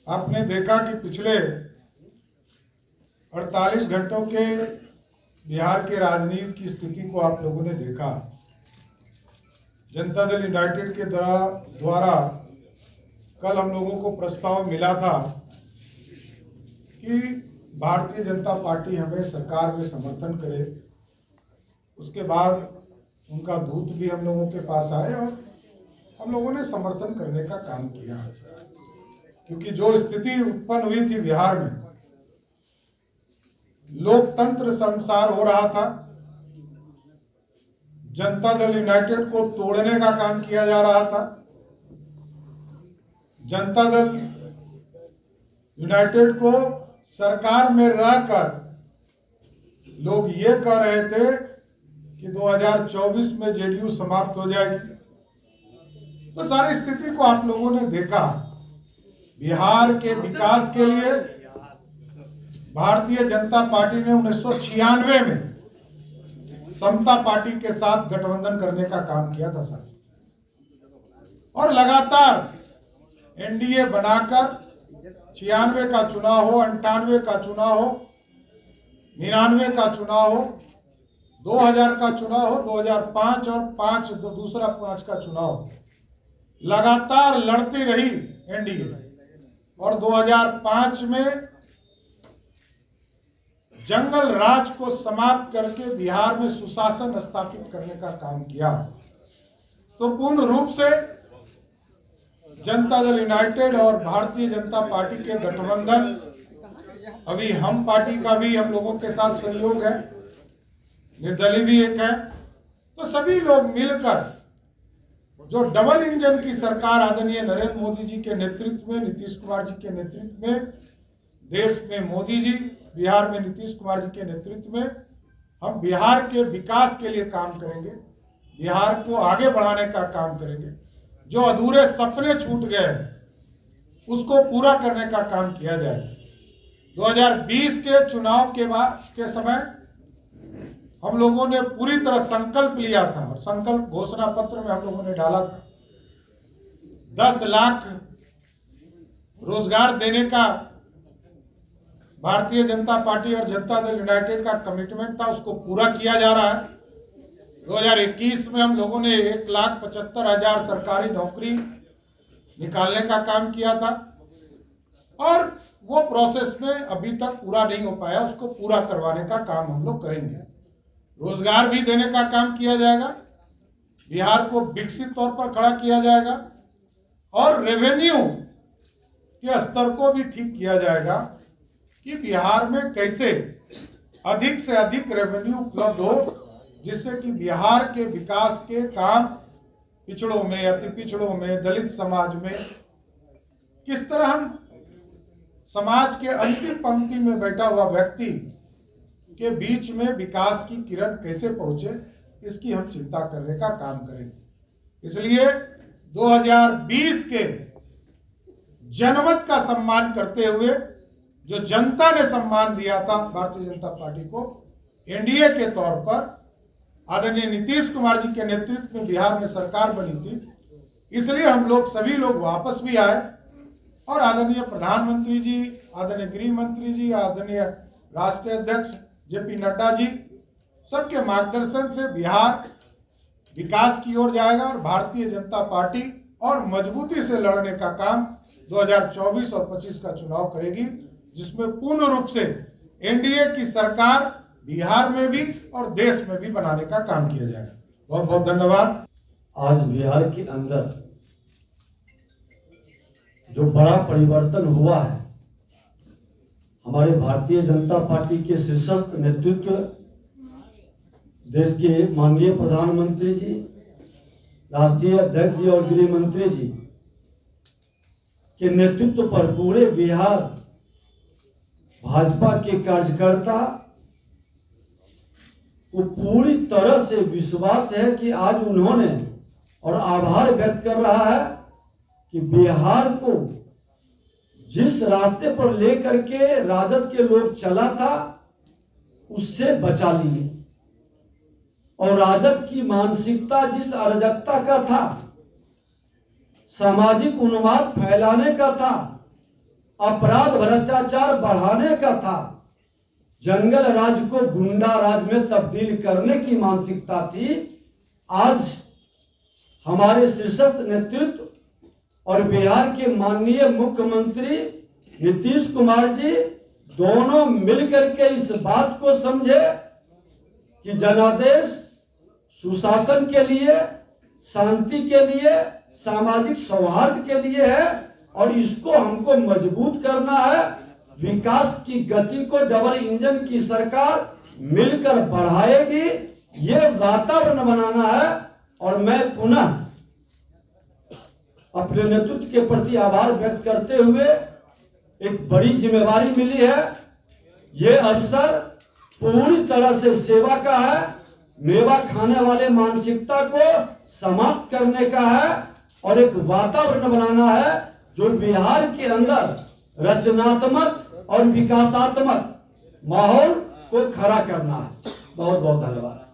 आपने देखा कि पिछले 48 घंटों के बिहार के राजनीति की स्थिति को आप लोगों ने देखा। जनता दल यूनाइटेड के द्वारा कल हम लोगों को प्रस्ताव मिला था कि भारतीय जनता पार्टी हमें सरकार में समर्थन करे। उसके बाद उनका दूत भी हम लोगों के पास आए और हम लोगों ने समर्थन करने का काम किया, क्योंकि जो स्थिति उत्पन्न हुई थी बिहार में, लोकतंत्र शर्मसार हो रहा था। जनता दल यूनाइटेड को तोड़ने का काम किया जा रहा था। जनता दल यूनाइटेड को सरकार में रहकर लोग ये कह रहे थे कि 2024 में जेडीयू समाप्त हो जाएगी। तो सारी स्थिति को आप लोगों ने देखा। बिहार के विकास के लिए भारतीय जनता पार्टी ने 1996 में समता पार्टी के साथ गठबंधन करने का काम किया था सर, और लगातार एनडीए बनाकर 96 का चुनाव हो, 98 का चुनाव हो, 99 का चुनाव हो, 2000 का चुनाव हो, 2005 और दूसरा 5 का चुनाव, लगातार लड़ती रही एनडीए। और 2005 में जंगल राज को समाप्त करके बिहार में सुशासन स्थापित करने का काम किया। तो पूर्ण रूप से जनता दल यूनाइटेड और भारतीय जनता पार्टी के गठबंधन, अभी हम पार्टी का भी हम लोगों के साथ सहयोग है, निर्दलीय भी एक है। तो सभी लोग मिलकर जो डबल इंजन की सरकार आदरणीय नरेंद्र मोदी जी के नेतृत्व में, नीतीश कुमार जी के नेतृत्व में, देश में मोदी जी, बिहार में नीतीश कुमार जी के नेतृत्व में हम बिहार के विकास के लिए काम करेंगे, बिहार को आगे बढ़ाने का काम करेंगे। जो अधूरे सपने छूट गए उसको पूरा करने का काम किया जाएगा। 2020 के चुनाव के समय हम लोगों ने पूरी तरह संकल्प लिया था और संकल्प घोषणा पत्र में हम लोगों ने डाला था 10 लाख रोजगार देने का भारतीय जनता पार्टी और जनता दल यूनाइटेड का कमिटमेंट था, उसको पूरा किया जा रहा है। 2021 में हम लोगों ने 1,75,000 सरकारी नौकरी निकालने का काम किया था और वो प्रोसेस में अभी तक पूरा नहीं हो पाया, उसको पूरा करवाने का काम हम लोग करेंगे। रोजगार भी देने का काम किया जाएगा, बिहार को विकसित तौर पर खड़ा किया जाएगा और रेवेन्यू के स्तर को भी ठीक किया जाएगा कि बिहार में कैसे अधिक से अधिक रेवेन्यू उपलब्ध हो, जिससे कि बिहार के विकास के काम पिछड़ों में, अति पिछड़ों में, दलित समाज में किस तरह हम समाज के अंतिम पंक्ति में बैठा हुआ व्यक्ति के बीच में विकास की किरण कैसे पहुंचे, इसकी हम चिंता करने का काम करेंगे। इसलिए 2020 के जनमत का सम्मान करते हुए जो जनता ने सम्मान दिया था भारतीय जनता पार्टी को एनडीए के तौर पर, आदरणीय नीतीश कुमार जी के नेतृत्व में बिहार में सरकार बनी थी, इसलिए हम लोग सभी लोग वापस भी आए और आदरणीय प्रधानमंत्री जी, आदरणीय गृह मंत्री जी, आदरणीय राष्ट्रीय अध्यक्ष जेपी नड्डा जी, सबके मार्गदर्शन से बिहार विकास की ओर जाएगा और भारतीय जनता पार्टी और मजबूती से लड़ने का काम 2024 और 25 का चुनाव करेगी, जिसमें पूर्ण रूप से एनडीए की सरकार बिहार में भी और देश में भी बनाने का काम किया जाएगा। बहुत बहुत धन्यवाद। आज बिहार के अंदर जो बड़ा परिवर्तन हुआ है, हमारे भारतीय जनता पार्टी के शीर्षस्थ नेतृत्व, देश के माननीय प्रधानमंत्री जी, राष्ट्रीय अध्यक्ष जी और गृह मंत्री जी के नेतृत्व पर पूरे बिहार भाजपा के कार्यकर्ता को पूरी तरह से विश्वास है कि आज उन्होंने और आभार व्यक्त कर रहा है कि बिहार को जिस रास्ते पर लेकर के राजद के लोग चला था उससे बचा लिए और राजद की मानसिकता जिस अराजकता का था, सामाजिक उन्माद फैलाने का था, अपराध भ्रष्टाचार बढ़ाने का था, जंगल राज को गुंडा राज में तब्दील करने की मानसिकता थी। आज हमारे शीर्षस्थ नेतृत्व और बिहार के माननीय मुख्यमंत्री नीतीश कुमार जी दोनों मिलकर के इस बात को समझे कि जनादेश सुशासन के लिए, शांति के लिए, सामाजिक सौहार्द के लिए है और इसको हमको मजबूत करना है। विकास की गति को डबल इंजन की सरकार मिलकर बढ़ाएगी, ये वातावरण बनाना है। और मैं पुनः अपने नेतृत्व के प्रति आभार व्यक्त करते हुए, एक बड़ी जिम्मेवारी मिली है, ये अवसर पूरी तरह से सेवा का है, मेवा खाने वाले मानसिकता को समाप्त करने का है और एक वातावरण बनाना है जो बिहार के अंदर रचनात्मक और विकासात्मक माहौल को खड़ा करना है। बहुत बहुत धन्यवाद।